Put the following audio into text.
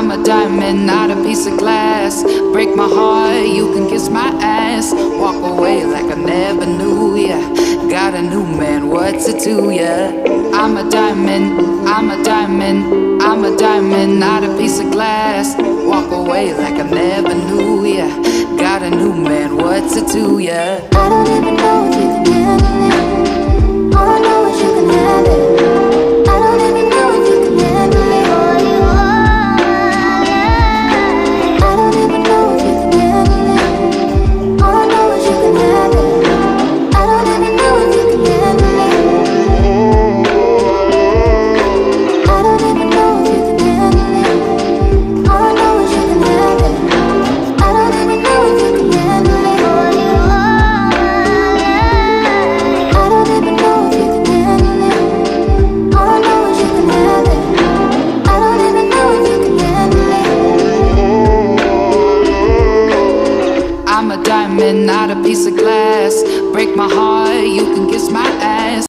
I'm a diamond, not a piece of glass. Break my heart, you can kiss my ass. Walk away like I never knew ya. Got a new man, what's it to ya? I'm a diamond, I'm a diamond, I'm a diamond, not a piece of glass. Walk away like I never knew ya. Got a new man, what's it to ya? I don't even know if you can handle it. All I know is you can have it. I don't even know if you can handle it. All you are, yeah. I don't even know if you can handle it. All I know is you can have it. I don't even know if you can handle it. I don't even know if you can handle it. All I know is you can have it. I don't even know if you can handle it. All you are, yeah. I don't even know if you can handle it. All I know is you can have it. I don't even know if you can handle it. I'm a diamond, not a piece of glass. Break my heart, you can kiss my ass.